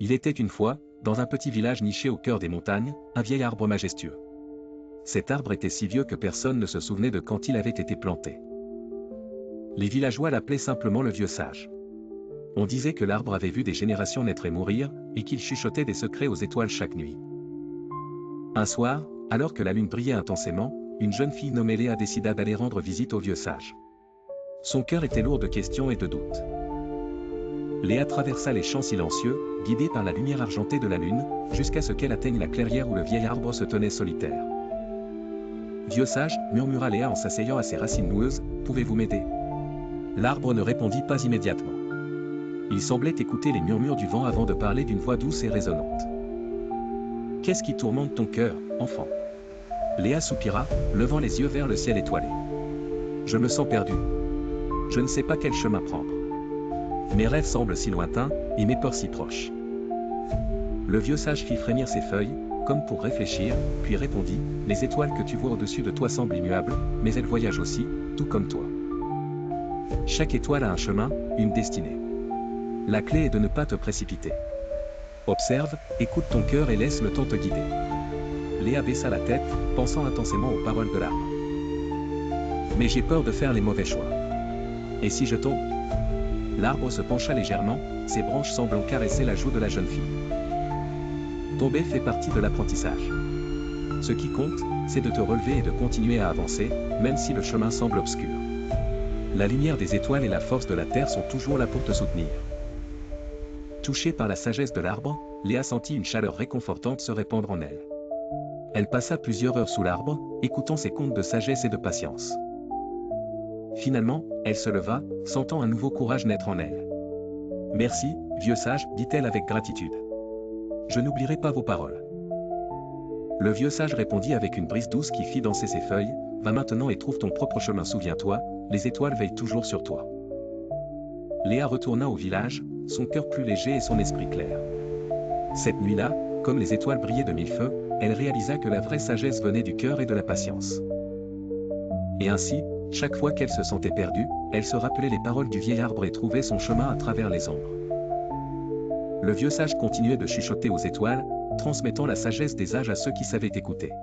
Il était une fois, dans un petit village niché au cœur des montagnes, un vieil arbre majestueux. Cet arbre était si vieux que personne ne se souvenait de quand il avait été planté. Les villageois l'appelaient simplement le vieux sage. On disait que l'arbre avait vu des générations naître et mourir, et qu'il chuchotait des secrets aux étoiles chaque nuit. Un soir, alors que la lune brillait intensément, une jeune fille nommée Léa décida d'aller rendre visite au vieux sage. Son cœur était lourd de questions et de doutes. Léa traversa les champs silencieux, guidée par la lumière argentée de la lune, jusqu'à ce qu'elle atteigne la clairière où le vieil arbre se tenait solitaire. « Vieux sage, murmura Léa en s'asseyant à ses racines noueuses, pouvez-vous m'aider » L'arbre ne répondit pas immédiatement. Il semblait écouter les murmures du vent avant de parler d'une voix douce et résonnante. « Qu'est-ce qui tourmente ton cœur, enfant » Léa soupira, levant les yeux vers le ciel étoilé. « Je me sens perdu. Je ne sais pas quel chemin prendre. Mes rêves semblent si lointains, et mes peurs si proches. » Le vieux sage fit frémir ses feuilles, comme pour réfléchir, puis répondit, « Les étoiles que tu vois au-dessus de toi semblent immuables, mais elles voyagent aussi, tout comme toi. Chaque étoile a un chemin, une destinée. La clé est de ne pas te précipiter. Observe, écoute ton cœur et laisse le temps te guider. » Léa baissa la tête, pensant intensément aux paroles de l'arbre. « Mais j'ai peur de faire les mauvais choix. Et si je tombe ?» L'arbre se pencha légèrement, ses branches semblant caresser la joue de la jeune fille. Tomber fait partie de l'apprentissage. Ce qui compte, c'est de te relever et de continuer à avancer, même si le chemin semble obscur. La lumière des étoiles et la force de la terre sont toujours là pour te soutenir. Touchée par la sagesse de l'arbre, Léa sentit une chaleur réconfortante se répandre en elle. Elle passa plusieurs heures sous l'arbre, écoutant ses contes de sagesse et de patience. Finalement, elle se leva, sentant un nouveau courage naître en elle. « Merci, vieux sage, dit-elle avec gratitude. Je n'oublierai pas vos paroles. » Le vieux sage répondit avec une brise douce qui fit danser ses feuilles, « Va maintenant et trouve ton propre chemin, souviens-toi, les étoiles veillent toujours sur toi. » Léa retourna au village, son cœur plus léger et son esprit clair. Cette nuit-là, comme les étoiles brillaient de mille feux, elle réalisa que la vraie sagesse venait du cœur et de la patience. Et ainsi, chaque fois qu'elle se sentait perdue, elle se rappelait les paroles du vieil arbre et trouvait son chemin à travers les ombres. Le vieux sage continuait de chuchoter aux étoiles, transmettant la sagesse des âges à ceux qui savaient écouter.